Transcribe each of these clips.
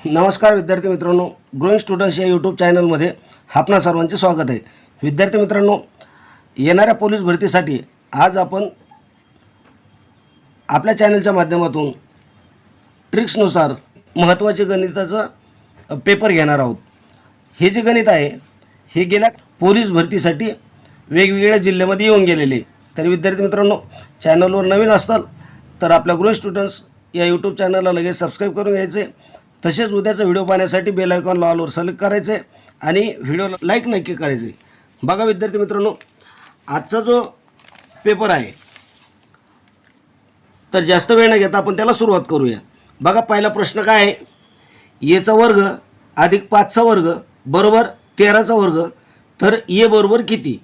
नमस्कार विद्यार्थी मित्रांनो, ग्रोइंग स्टुडंट्स या यूट्यूब चॅनलमध्ये आपणा सर्वांचे स्वागत आहे। विद्यार्थी मित्रांनो, येणाऱ्या पोलीस भरतीसाठी आज आपण आपल्या चॅनलच्या माध्यमातून ट्रिक्सनुसार महत्त्वाचे गणिताचा पेपर घेणार आहोत। हे जे गणित आहे हे गेल्या पोलीस भरतीसाठी वेगवेगळ्या जिल्ह्यामध्ये येऊन गेलेले। तर विद्यार्थी मित्रांनो, चॅनलवर नवीन असाल तर आपल्या ग्रोइंग स्टुडंट्स या यूट्यूब चॅनलला लगेच सबस्क्राईब करून घ्यायचे। तसेच उद्याचा व्हिडिओ पाहण्यासाठी बेल आयकॉन ऑलवर सिलेक्ट करायचे आणि व्हिडिओला लाईक नक्की करायचे। बघा विद्यार्थी मित्रांनो, आजचा जो पेपर आहे तर जास्त वेळ न घेता आपण त्याला सुरुवात करूया। बघा पहिला प्रश्न काय आहे, a चा वर्ग अधिक 5 चा वर्ग बरोबर 13 चा वर्ग तर a बरोबर किती,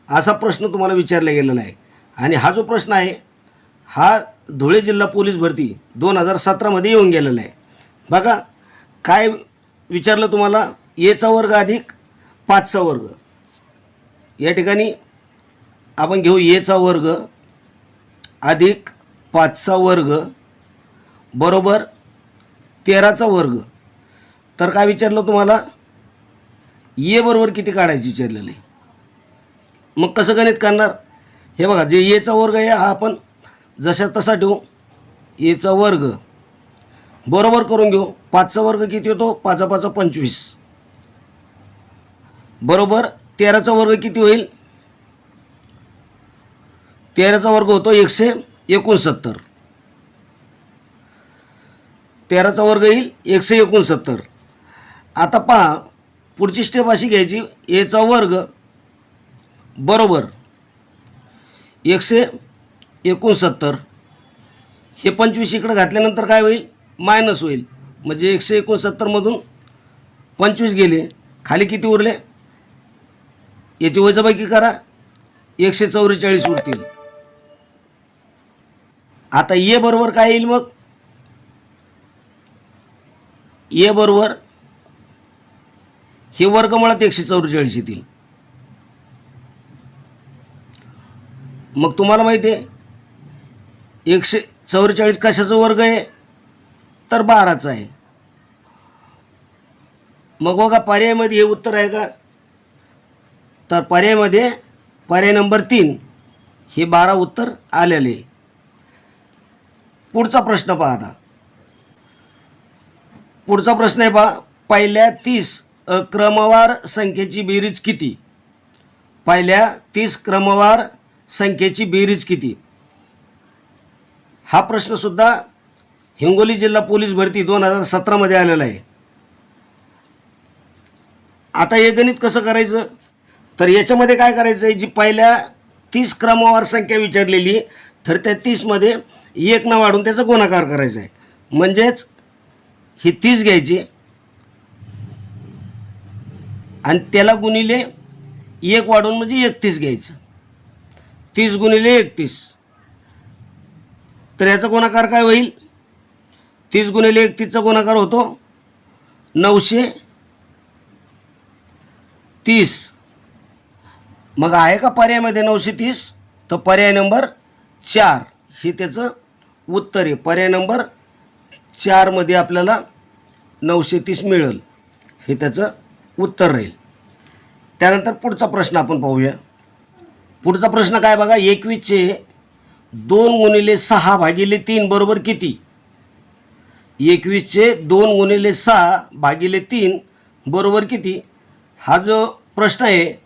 असा प्रश्न तुम्हाला विचारला गेलेला आहे। आणि हा जो प्रश्न आहे हा धुळे जिल्हा पोलीस भरती 2017 मध्ये येऊन गेलेला आहे। बघा काय विचारलं तुम्हाला, a चा वर्ग अधिक 5 चा वर्ग। या ठिकाणी आपण घेऊ a चा वर्ग अधिक 5 चा वर्ग बरोबर 13 चा वर्ग। तर काय विचारलं तुम्हाला, a बरोबर किती काढायची विचारलेलं आहे। मग कसं गणित करणार, हे बघा जे a चा वर्ग आहे हा आपण जशा तसा ठेवू। a चा वर्ग बरोबर करून घेऊ, 5 चा वर्ग किती होतो, 5 5 25 बरोबर 13 चा वर्ग किती होईल, 13 चा वर्ग होतो 169। 13 चा वर्ग येईल 169। आता पहा पुढची स्टेप अशी घ्यायची, a चा वर्ग बरोबर 169, हे 25 इकडे घातल्यानंतर काय होईल, मायनस होईल। म्हणजे 169 मधून 25 गेले, खाली किती उरले, याची वजाबाकी करा, 144 उरतील। आता a बरोबर काय येईल, मग a बरोबर हे वर्गमुळात 144 येतील। मग तुम्हाला माहिती आहे 144 कशाचा वर्ग आहे, तर 12चा आहे। मग बघा पर्यायामध्ये हे उत्तर आहे का, तर पर्यायामध्ये पर्याय नंबर 3 हे 12 उत्तर आलेले। पुढचा प्रश्न पहा। आता पुढचा प्रश्न आहे पहा, पहिल्या 30 क्रमवार संख्येची बेरीज किती, पहिल्या 30 क्रमवार संख्येची बेरीज किती। हा प्रश्न सुद्धा हिंगोली जिल्हा पोलीस भरती 2017 मध्ये आलेला आहे। आता हे गणित कसं करायचं, तर याच्यामध्ये काय करायचं आहे, जी पहिल्या 30 क्रमवार संख्या विचारलेली तर त्या 30 मध्ये 1 न वाढून त्याचा गुणाकार करायचा आहे। म्हणजेच ही 30 घ्यायची आणि त्याला गुणिले 1 वाढून म्हणजे 31 घ्यायचं। 30 गुणिले 31 तर याचा गुणाकार काय होईल, 30 गुणिले 31 चा गुणाकार होतो 930। मग आहे का पर्यायामध्ये 930, तर पर्याय नंबर 4 हे त्याचं उत्तर आहे। पर्याय नंबर 4 मध्ये आपल्याला 930 मिळेल, हे त्याचं उत्तर राहील। त्यानंतर पुढचा प्रश्न आपण पाहूया। पुढचा प्रश्न काय बघा, 21 चे 2 गुणिले 6 भागिले 3 बरोबर किती। 21 चे 2 गुणिले 6 भागिले 3 बरोबर किती, हा जो प्रश्न आहे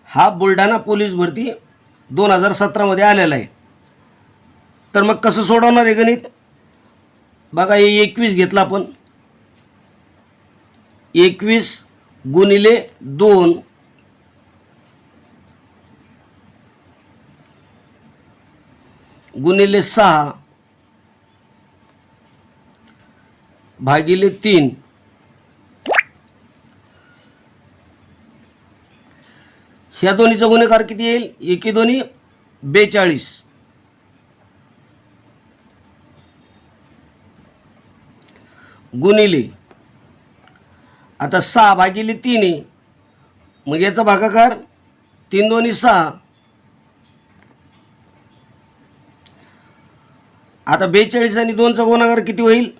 हा बुलढाणा पोलीस भरती 2017 मध्ये आलेला आहे। तर मग कसं सोडवणार आहे गणित, बघा हे 21 घेतला आपण, 21 गुणिले 2 गुणिले 6 भागिले 3, ह्या दोन्हीचा गुणाकार किती येईल, 1 2 42 गुणिले, आता 6 भागिले 3 आहे, मग याचा भागाकार 3 2 6। आता 42 आणि 2चा गुणाकार किती होईल,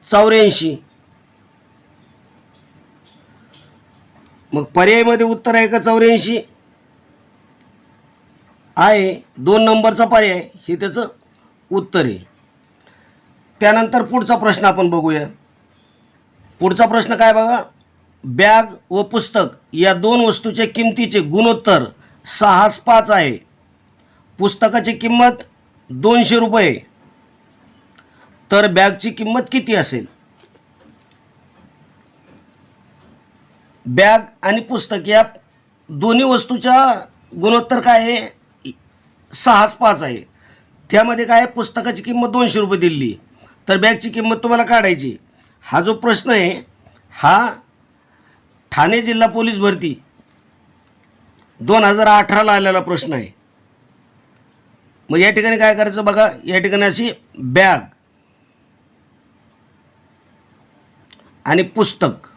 84. मग पर्यायमध्ये उत्तर आहे का 84? आहे. 2 नंबरचा पर्याय हे त्याचं उत्तर आहे. त्यानंतर पुढचा प्रश्न आपण बघूया. पुढचा प्रश्न काय बघा. बॅग व पुस्तक या 2 वस्तूच्या किमतीचे गुणोत्तर 6:5 आहे. पुस्तकाची किंमत 200 रुपये, तर बॅगची किंमत किती असेल? बॅग आणि पुस्तक या दोन्ही वस्तूच्या गुणोत्तर काय आहे? 6:5 आहे. त्यामध्ये काय पुस्तकाची किंमत 200 रुपये दिली, तर बॅगची किंमत तुम्हाला काढायची. हा जो प्रश्न आहे हा ठाणे जिल्हा पोलीस भरती 2018ला आलेला प्रश्न आहे. मग या ठिकाणी काय करायचं बघा. या ठिकाणी अशी बॅग आणि पुस्तक,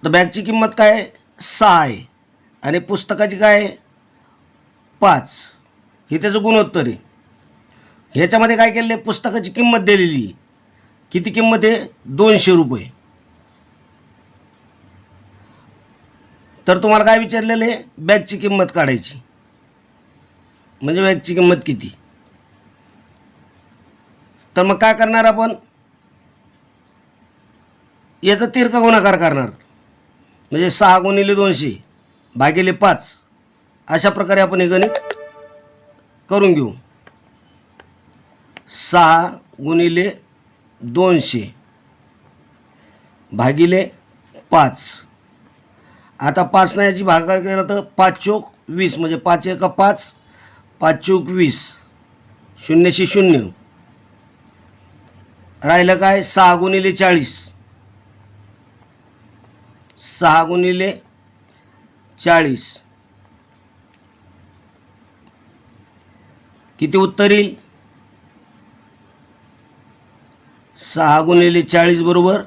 तर बॅगची किंमत काय आहे? 6 आहे आणि पुस्तकाची काय आहे? 5. हे त्याचं गुणोत्तर आहे. ह्याच्यामध्ये काय केलेलं आहे? पुस्तकाची किंमत दिलेली आहे. किती किंमत आहे? 200 रुपये. तर तुम्हाला काय विचारलेलं आहे? बॅगची किंमत काढायची. म्हणजे बॅगची किंमत किती? तर मग काय करणार आपण? याचा तिरका गुणाकार करणार. म्हणजे 6 × 200 भागिले 5 अशा प्रकारे आपण हे गणित करून घेऊ. 6 × 200 भागिले 5. आता 5 याची भागाकार केला तर 5 चोक 20, म्हणजे 5 एका 5, 5 चोक 20, 0शी 0. राहिलं काय? 6 × 40. 6 × 40 किती उत्तर येईल? 6 × 40 बरोबर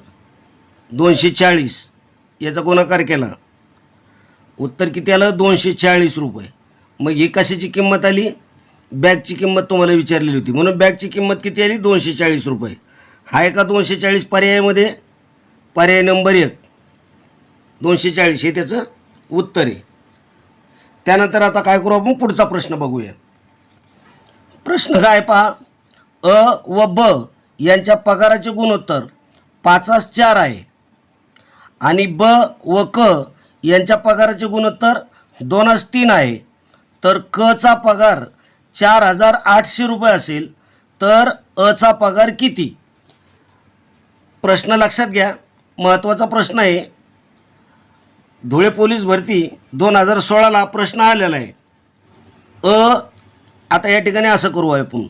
240. याचा गुणाकार केला, उत्तर किती आलं? 240 रुपये. मग ही कशाची किंमत आली? बॅगची किंमत तुम्हाला विचारलेली होती, म्हणून बॅगची किंमत किती आली? 240 रुपये. हा आहे का 240 पर्यायामध्ये? पर्याय नंबर 1 240 हे त्याचं उत्तर आहे. त्यानंतर आता काय करू आपण? पुढचा प्रश्न बघूया. प्रश्न काय पहा. अ व ब यांच्या पगाराचे गुणोत्तर 5:4 आहे आणि ब व क यांच्या पगाराचे गुणोत्तर 2:3 आहे. तर क चा पगार 4,800 रुपये असेल, तर अ चा पगार किती? प्रश्न लक्षात घ्या, महत्त्वाचा प्रश्न आहे. धुळे पोलीस भरती 2016ला प्रश्न आलेला आहे. आता या ठिकाणी असं करू आपण.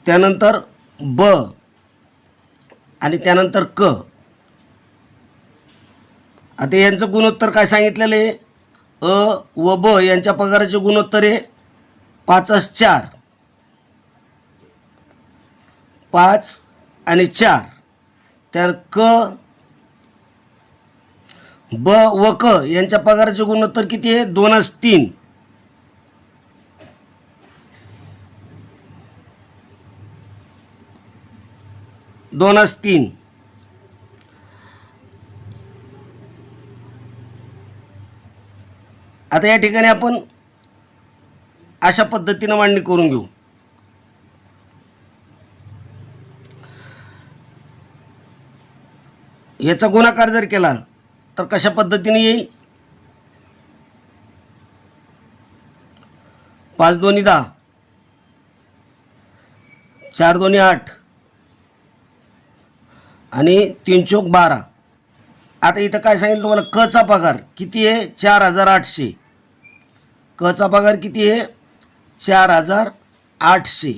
त्यानंतर ब आणि त्यानंतर क. आता यांचं गुणोत्तर काय सांगितलेलं आहे? अ व ब यांच्या पगाराचे गुणोत्तर आहे 5:4. 5 आणि 4. तर क ब व क यांच्या पगाराचे गुणोत्तर किती आहे? 2:3. आता या ठिकाणी आपण अशा पद्धतीने मांडणी करून घेऊ. याचा गुणाकार जर केला तर कशा पद्धतीने येईल? 5 दोन्ही 10, 4 दोन्ही 8 आणि 3 चोक 12. आता इथं काय सांगितलं तुम्हाला? क चा पगार किती आहे? 4,800. क चा पगार किती आहे? 4,800.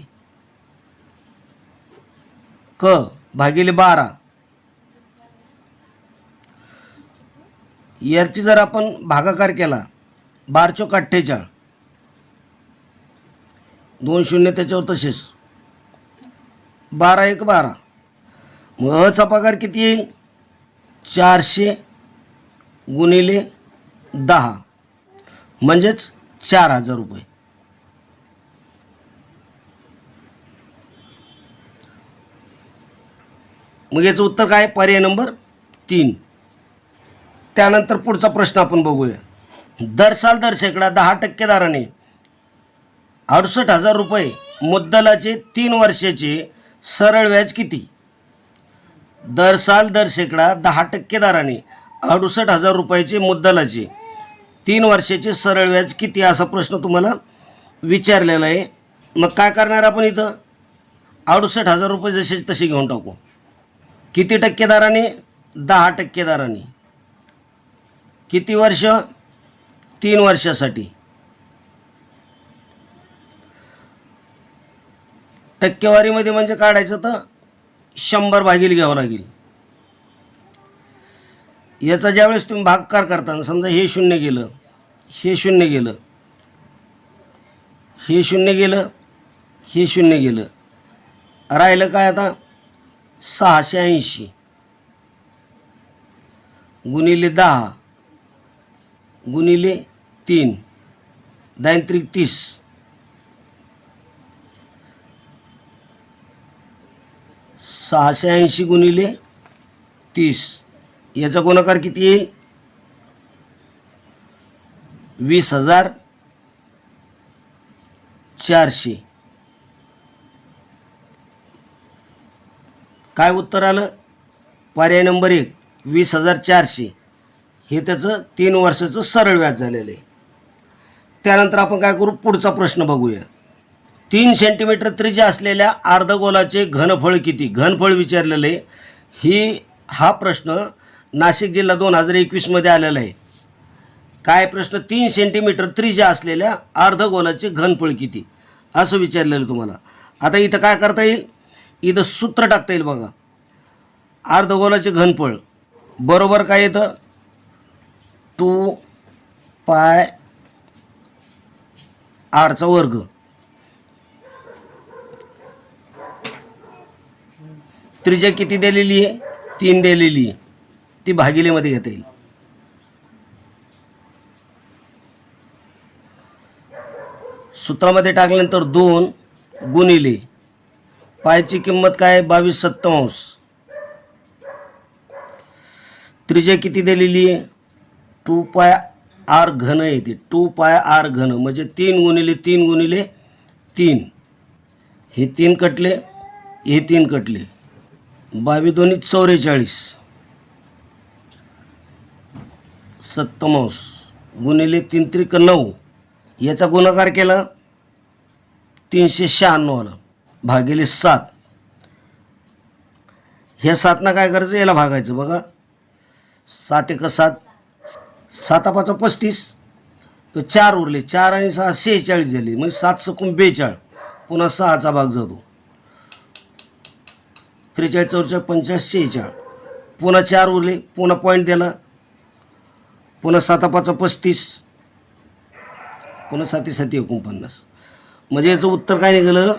क भागिले 12. याची जर आपण भागाकार केला 12 चोक 48, 2 शून्य त्याच्यावर तसेच, 12 1 12. मग अ चा पगार किती येईल? 400 × 10 म्हणजेच 4,000 रुपये. मग याचं उत्तर काय? पर्याय नंबर 3. त्यानंतर पुढचा प्रश्न आपण बघूया. दर साल दर शेकडा 10% दराने 68,000 रुपये मुद्दलाचे 3 वर्षाचे सरळ व्याज किती? दर साल दर शेकडा 10% दराने 68,000 रुपयाचे मुद्दलाचे 3 वर्षाचे सरळ व्याज किती असा प्रश्न तुम्हाला विचारलेला आहे. मग काय करणार आपण इथं? 68,000 रुपये जसे तसे घेऊन टाकू. किती टक्के दराने? 10% दराने. किती वर्ष? 3 वर्षासाठी. टक्केवारीमध्ये म्हणजे काढायचं तर 100 भागिले घ्यावं लागेल. याचा ज्यावेळेस तुम्ही भागाकार करता, समजा हे 0 गेलं, हे 0 गेलं, हे 0 गेलं, हे 0 गेलं, राहिलं काय आता? 680 गुणिले 10 गुणिले 3 10 30. 680 गुणिले 30 याचा गुणाकार किती येईल? 20,400. काय उत्तर आलं? पर्याय नंबर 1 20,400. हे त्याचं 3 वर्षाचं सरळ व्याज झालेलं आहे. त्यानंतर आपण काय करू? पुढचा प्रश्न बघूया. 3 सेंटीमीटर त्रिज्या असलेल्या अर्धगोलाचे घनफळ किती? घनफळ विचारलेलं आहे. हा प्रश्न नाशिक जिल्हा 2021 मध्ये आलेला आहे. काय प्रश्न? 3 सेंटीमीटर त्रिज्या असलेल्या अर्धगोलाचे घनफळ किती असं विचारलेलं तुम्हाला. आता इथं काय करता येईल? इथं सूत्र टाकता येईल बघा. अर्धगोलाचे घनफळ बरोबर काय येतं? 2 पाय आरचा वर्ग. त्रिज्या किती दिलेली आहे? 3 दिलेली आहे. ती भागिलेमध्ये घेता येईल. सूत्रामध्ये टाकल्यानंतर 2 गुणिले पायची किंमत काय? 22/7. त्रिज्या किती दिलेली आहे? 2 पाय आर घन येते. 2 पाय आर घन म्हणजे 3 गुणिले 3 गुणिले 3. हे 3 कटले, हे 3 कटले. 22 दोन्ही 44 7 गुणिले 3 त्रिक 9. याचा गुणाकार केला 396 आला भागिले 7. ह्या 7 काय करायचं? याला भागायचं बघा. 7 1 7, 7 5 35, तो 4 उरले. 4 आणि 6 46 झाले. म्हणजे 7 सकून 42. पुन्हा 6चा भाग जातो. 43 44 50 46. पुन्हा 4 उरले. पुन्हा पॉईंट दिला. पुन्हा 7 5 35, पुन्हा 7 7 49. म्हणजे याचं उत्तर काय निघालं?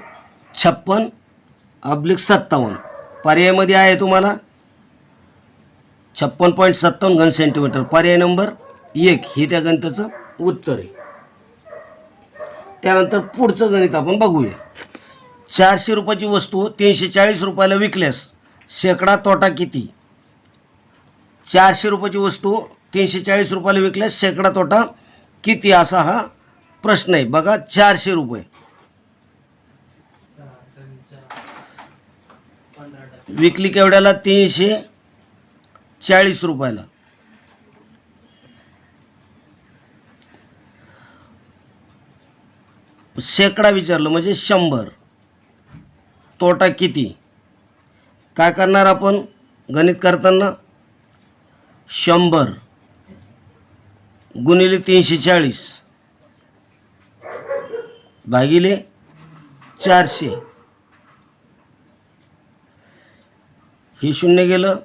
56/57. पर्यायामध्ये आहे तुम्हाला 56.57 घन सेंटीमीटर. पर्याय नंबर 1 हे त्या गणिताचं उत्तर आहे. त्यानंतर पुढचं गणित आपण बघूया. 400 रुपयाची वस्तू 340 रुपयाला विकल्यास शेकडा तोटा किती? 400 रुपयाची वस्तू 340 रुपयाला विकल्यास शेकडा तोटा किती असा हा प्रश्न आहे. बघा 400 रुपये विकली केवढ्याला? 340 रुपयाला. शेकडा विचारलं म्हणजे 100. तोटा किती? काय करणार आपण गणित करताना? 100 गुणिले 340 भागिले 400. हे 0 गेलं.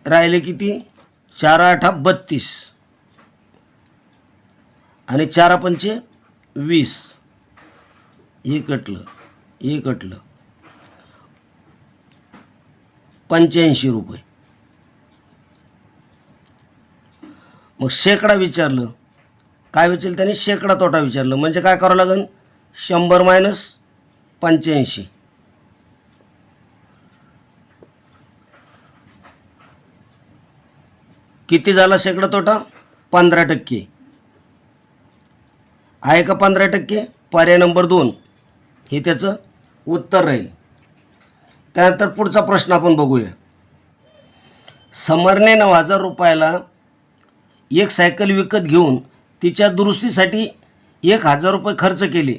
राहिले किती? 4 8 32 आणि 4 पंचे 20. हे कटलं, हे कटलं. 85 रुपये. मग शेकडा विचारलं काय विचारलं त्यांनी? शेकडा तोटा विचारलं. म्हणजे काय करावं लागेल? 100 मायनस 85. किती झाला शेकडा तोटा? 15%. आहे का 15%? पर्याय नंबर 2 हे त्याचं उत्तर राहील. त्यानंतर पुढचा प्रश्न आपण बघूया. समरने 9,000 रुपयाला एक सायकल विकत घेऊन तिच्या दुरुस्तीसाठी 1,000 रुपये खर्च केले.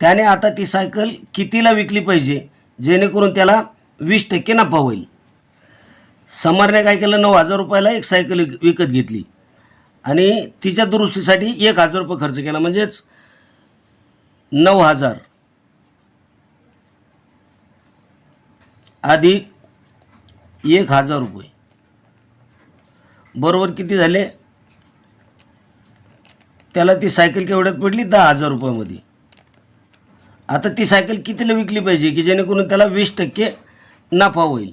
त्याने आता ती सायकल कितीला विकली पाहिजे जेणेकरून त्याला 20% नफा होईल? समरने काय केलं? 9,000 रुपयाला एक सायकल विकत घेतली आणि तिच्या दुरुस्तीसाठी 1,000 रुपये खर्च केला. म्हणजेच 9,000 अधिक 1,000 रुपये बरोबर किती झाले? त्याला ती सायकल केवढ्यात पडली? 10,000 रुपयामध्ये. आता ती सायकल कितीला विकली पाहिजे की जेणेकरून त्याला 20% नफा होईल?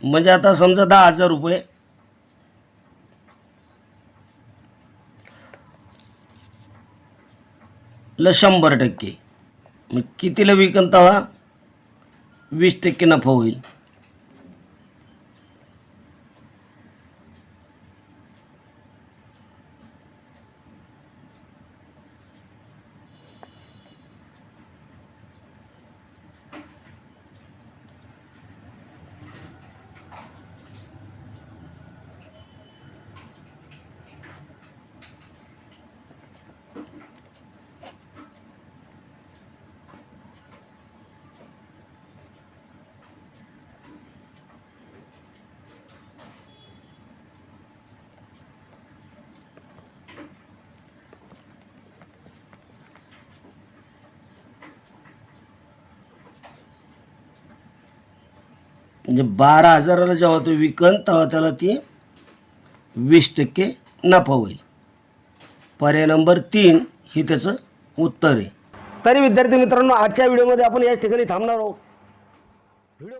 म्हणजे आता समजा 10,000 रुपये ला 100%, मग कितीला विकन तेव्हा 20% नफा होईल? म्हणजे 12,000ला जेव्हा तो विकन तेव्हा त्याला ती 20% नफा होईल. पर्याय नंबर 3 हे त्याचं उत्तर आहे. तरी विद्यार्थी मित्रांनो, आजच्या व्हिडिओमध्ये आपण याच ठिकाणी थांबणार आहोत. व्हिडिओ